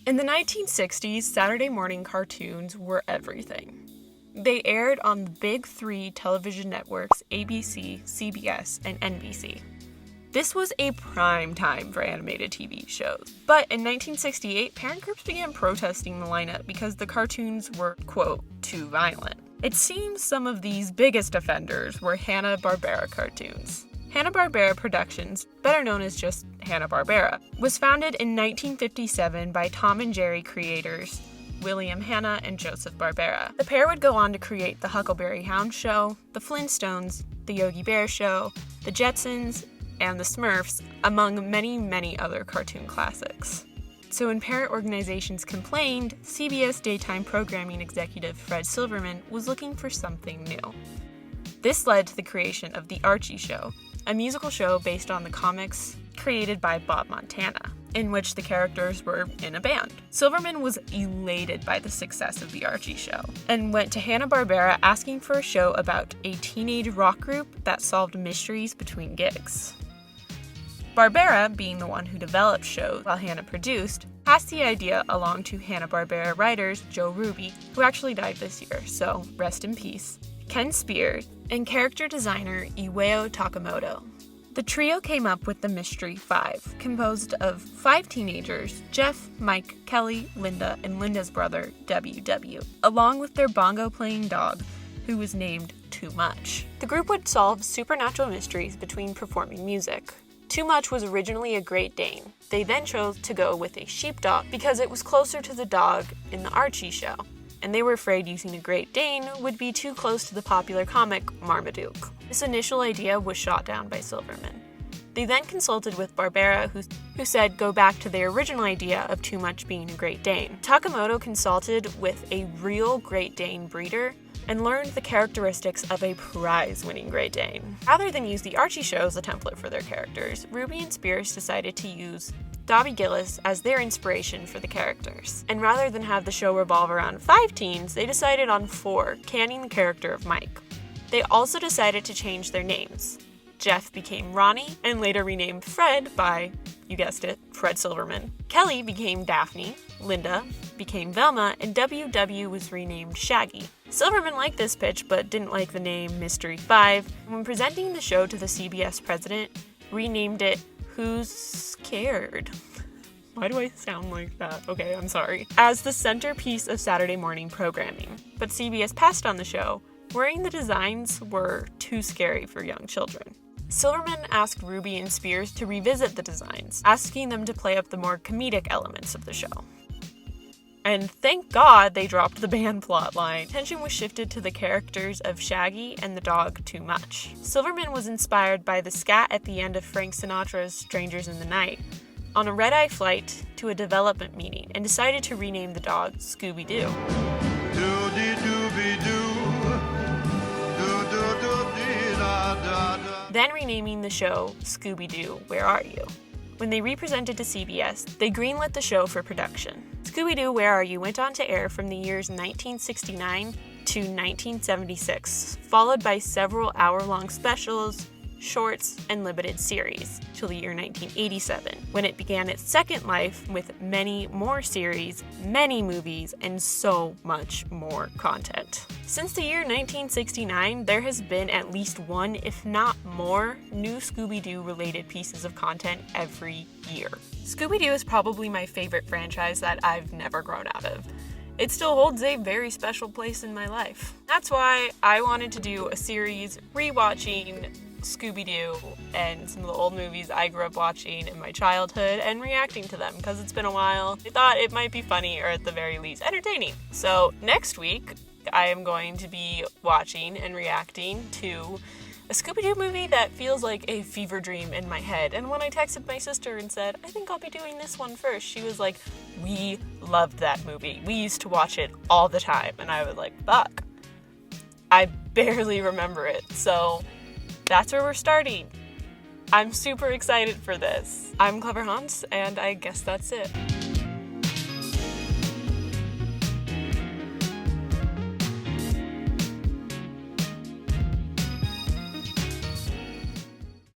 In the 1960s, Saturday morning cartoons were everything. They aired on the big three television networks ABC, CBS, and NBC. This was a prime time for animated TV shows. But in 1968, parent groups began protesting the lineup because the cartoons were, quote, too violent. It seems some of these biggest offenders were Hanna-Barbera cartoons. Hanna-Barbera Productions, better known as just Hanna-Barbera, was founded in 1957 by Tom and Jerry creators William Hanna and Joseph Barbera. The pair would go on to create the Huckleberry Hound Show, the Flintstones, the Yogi Bear Show, the Jetsons, and the Smurfs, among many, many other cartoon classics. So when parent organizations complained, CBS daytime programming executive Fred Silverman was looking for something new. This led to the creation of The Archie Show, a musical show based on the comics created by Bob Montana, in which the characters were in a band. Silverman was elated by the success of The Archie Show, and went to Hanna-Barbera asking for a show about a teenage rock group that solved mysteries between gigs. Barbera, being the one who developed shows while Hanna produced, passed the idea along to Hanna-Barbera writers Joe Ruby, who actually died this year, so rest in peace, Ken Spear, and character designer Iwao Takamoto. The trio came up with the Mystery Five, composed of 5 teenagers, Jeff, Mike, Kelly, Linda, and Linda's brother, WW, along with their bongo-playing dog, who was named Too Much. The group would solve supernatural mysteries between performing music. Too Much was originally a Great Dane. They then chose to go with a sheepdog because it was closer to the dog in the Archie Show, and they were afraid using a Great Dane would be too close to the popular comic Marmaduke. This initial idea was shot down by Silverman. They then consulted with Barbera, who said go back to their original idea of Too Much being a Great Dane. Takamoto consulted with a real Great Dane breeder and learned the characteristics of a prize-winning Great Dane. Rather than use the Archie Show as a template for their characters, Ruby and Spears decided to use Dobby Gillis as their inspiration for the characters. And rather than have the show revolve around 5 teens, they decided on 4, canning the character of Mike. They also decided to change their names. Jeff became Ronnie, and later renamed Fred by, you guessed it, Fred Silverman. Kelly became Daphne, Linda became Velma, and WW was renamed Shaggy. Silverman liked this pitch, but didn't like the name Mystery 5. When presenting the show to the CBS president, renamed it Who's Scared? Why do I sound like that? Okay, I'm sorry. As the centerpiece of Saturday morning programming. But CBS passed on the show, worrying the designs were too scary for young children. Silverman asked Ruby and Spears to revisit the designs, asking them to play up the more comedic elements of the show. And thank God they dropped the band plotline. Attention was shifted to the characters of Shaggy and the dog Too Much. Silverman was inspired by the scat at the end of Frank Sinatra's Strangers in the Night on a red-eye flight to a development meeting and decided to rename the dog Scooby Doo. Then renaming the show Scooby Doo, Where Are You? When they represented to CBS, they greenlit the show for production. Scooby Doo, Where Are You? Went on to air from the years 1969 to 1976, followed by several hour-long specials, shorts, and limited series, till the year 1987, when it began its second life with many more series, many movies, and so much more content. Since the year 1969, there has been at least one, if not more, new Scooby-Doo related pieces of content every year. Scooby-Doo is probably my favorite franchise that I've never grown out of. It still holds a very special place in my life. That's why I wanted to do a series rewatching Scooby-Doo and some of the old movies I grew up watching in my childhood and reacting to them because it's been a while. I thought it might be funny or at the very least entertaining. So next week, I am going to be watching and reacting to a Scooby-Doo movie that feels like a fever dream in my head. And when I texted my sister and said, I think I'll be doing this one first, she was like, we loved that movie. We used to watch it all the time. And I was like, fuck. I barely remember it. So that's where we're starting. I'm super excited for this. I'm Clever Hans, and I guess that's it.